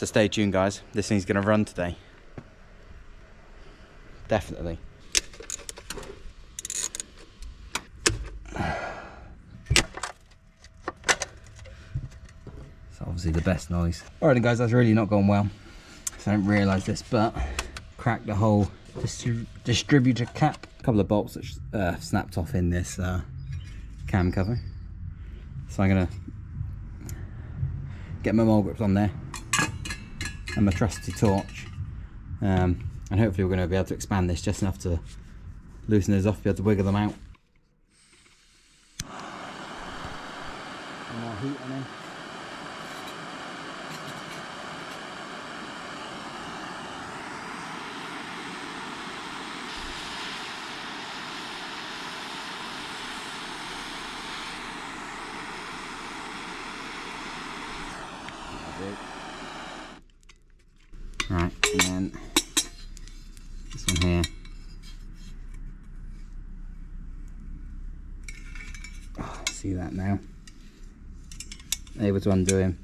So stay tuned, guys. This thing's going to run today. Definitely. It's obviously the best noise. Alright then guys, that's really not gone well. So I didn't realise this, but cracked the whole distributor cap. A couple of bolts that snapped off in this cam cover. So I'm going to get my mole grips on there and my trusty torch. And hopefully we're going to be able to expand this just enough to loosen those off, be able to wiggle them out. Some more heat on them. Right, and then this one here. Oh, see that now? Able to undo him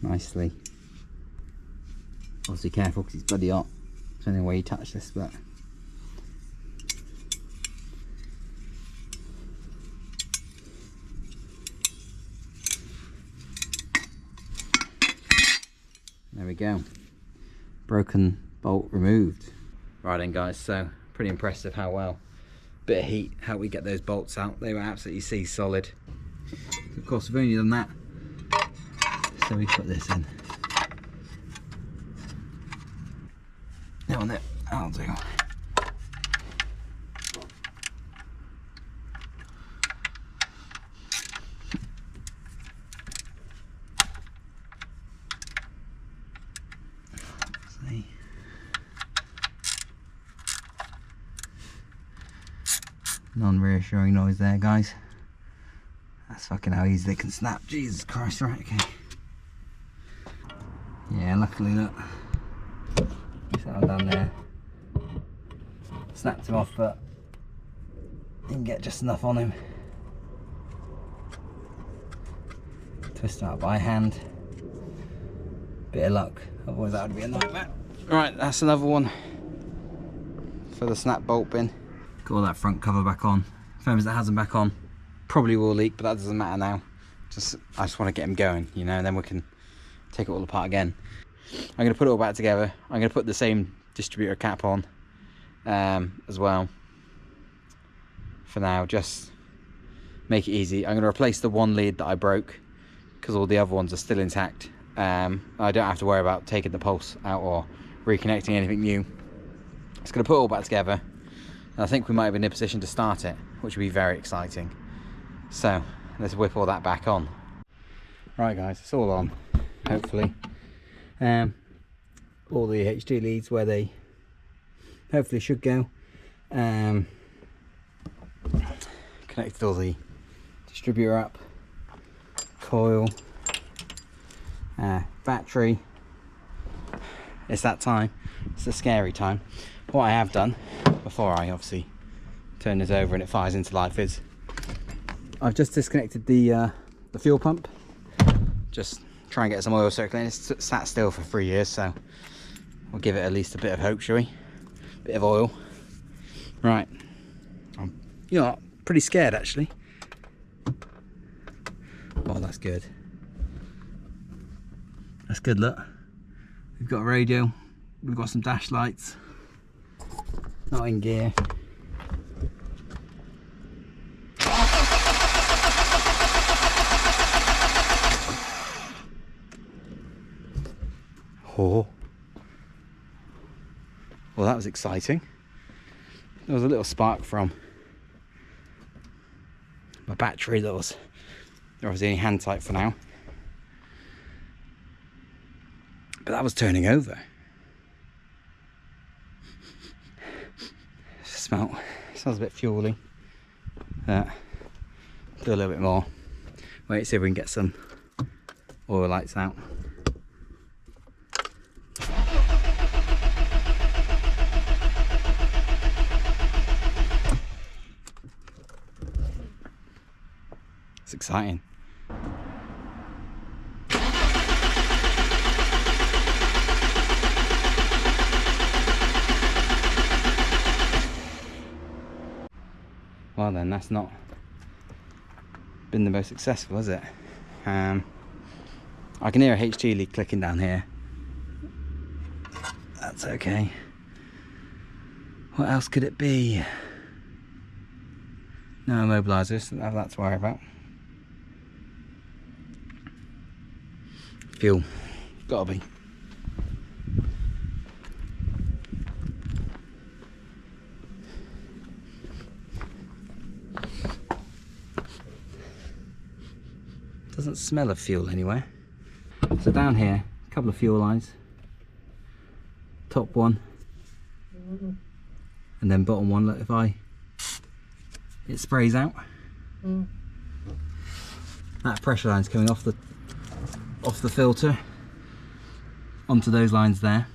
nicely. Obviously careful because it's bloody hot. Depending on where you touch this, but there we go. Broken bolt removed. Right then guys, so pretty impressive how well, bit of heat, how we get those bolts out. They were absolutely sea solid. Of course we've only done that, so we put this in. That one there, that'll do. Non-reassuring noise there, guys. That's fucking how easy they can snap. Jesus Christ, right, okay. Yeah, luckily, look. Settled down there. Snapped him off, but didn't get just enough on him. Twist him out by hand. Bit of luck, otherwise that would be a nightmare. Right, that's another one for the snap bolt bin. Got all that front cover back on. Firms that has them back on. Probably will leak, but that doesn't matter now. I just want to get them going, you know, and then we can take it all apart again. I'm going to put it all back together. I'm going to put the same distributor cap on as well. For now, just make it easy. I'm going to replace the one lead that I broke because all the other ones are still intact. I don't have to worry about taking the pulse out or reconnecting anything new. Just going to put it all back together. And I think we might be in a position to start it, which would be very exciting. So let's whip all that back on. Right guys, it's all on, hopefully. All the HD leads where they hopefully should go. Connected all the distributor up, coil, battery. It's that time. It's a scary time. What I have done before I obviously turn this over and it fires into life is I've just disconnected the fuel pump. Just try and get some oil circulating. It's sat still for 3 years, so we'll give it at least a bit of hope, shall we? Bit of oil. Right. I'm, you know, pretty scared actually. Oh, that's good. That's good, look. We've got a radio. We've got some dash lights. Not in gear. Oh. Well, that was exciting. There was a little spark from my battery that was obviously hand tight for now. But that was turning over. Smells a bit fuely. Do a little bit more. Wait, see if we can get some oil lights out. It's exciting. Well then, that's not been the most successful, has it? I can hear a HT lead clicking down here. That's okay. What else could it be? No immobilizers, don't have that to worry about. Fuel, gotta be. Doesn't smell of fuel anywhere. So down here, a couple of fuel lines. Top one, and then bottom one. Look, if it sprays out. That pressure line's coming off the filter onto those lines there.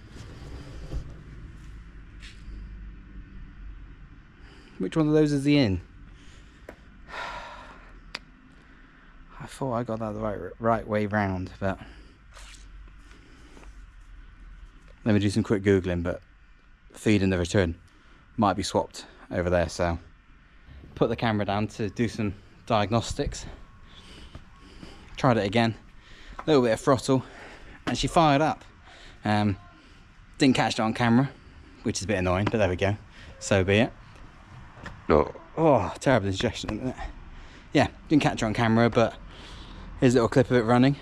Which one of those is the in? I thought I got that the right way round, but let me do some quick googling. But feed and the return might be swapped over there, so put the camera down to do some diagnostics. Tried it again, a little bit of throttle, and she fired up. Didn't catch it on camera, which is a bit annoying, but there we go, so be it. Oh, terrible injection, isn't it? Yeah, didn't catch it on camera, but here's a little clip of it running.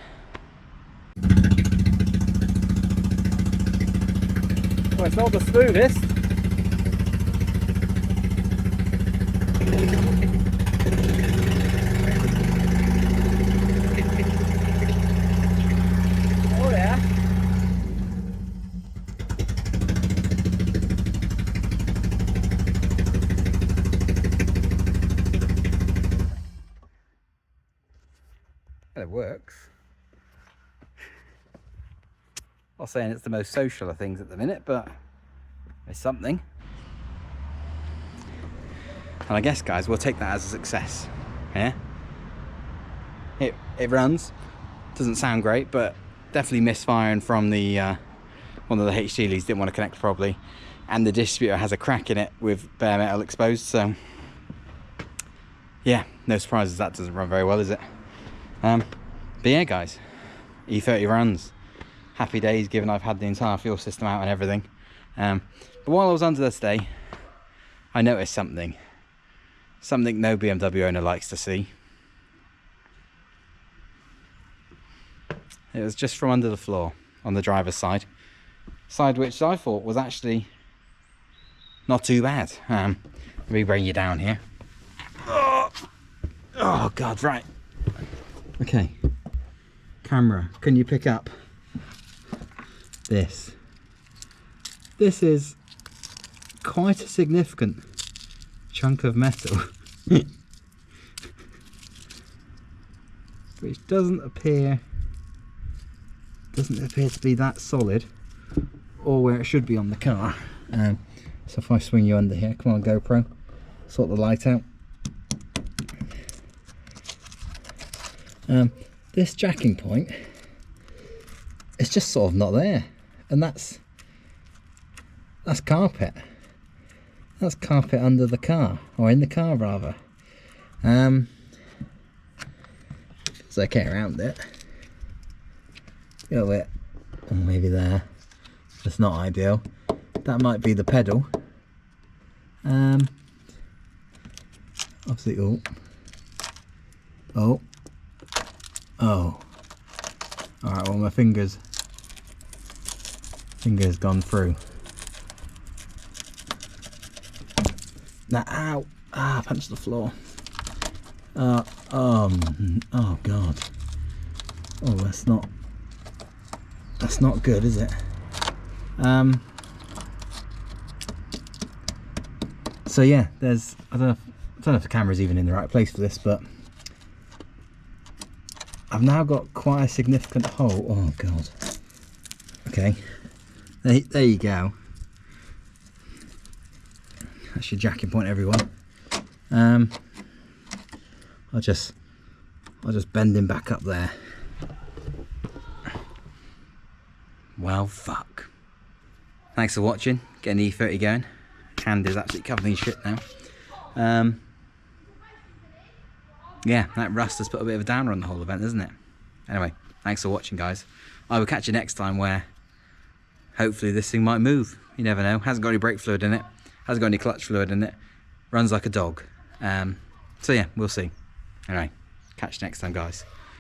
Well, it's not the smoothest. Oh yeah. Well, it works. Not saying it's the most social of things at the minute, but it's something. And I guess, guys, we'll take that as a success. Yeah, it runs. Doesn't sound great, but definitely misfiring from the one of the HT leads didn't want to connect properly, and the distributor has a crack in it with bare metal exposed. So yeah, no surprises that doesn't run very well, is it? But yeah, guys, E30 runs. Happy days, given I've had the entire fuel system out and everything. But while I was under this day, I noticed something no BMW owner likes to see. It was just from under the floor on the driver's side which I thought was actually not too bad. Let me bring you down here. Oh god, right. Okay, camera, can you pick up this? This is quite a significant chunk of metal which doesn't appear to be that solid or where it should be on the car. So if I swing you under here, come on GoPro, sort the light out. This jacking point, it's just sort of not there, and that's carpet. That's carpet under the car, or in the car rather. It's okay around it. A little bit, or maybe there. That's not ideal. That might be the pedal. Obviously, oh. Alright, well my finger's gone through. Now, ow! I punched the floor. Oh god. Oh, that's not good, is it? So yeah, there's, I don't know if the camera's even in the right place for this, but I've now got quite a significant hole. Oh god. Okay, there you go. That's your jacking point, everyone. I'll just bend him back up there. Well, fuck. Thanks for watching. Getting the E30 going. Hand is absolutely covered in shit now. yeah, that rust has put a bit of a downer on the whole event, isn't it? Anyway, thanks for watching, guys. I will catch you next time, where hopefully this thing might move. You never know. Hasn't got any brake fluid in it, hasn't got any clutch fluid in it, runs like a dog. So yeah, we'll see. Anyway, catch you next time, guys.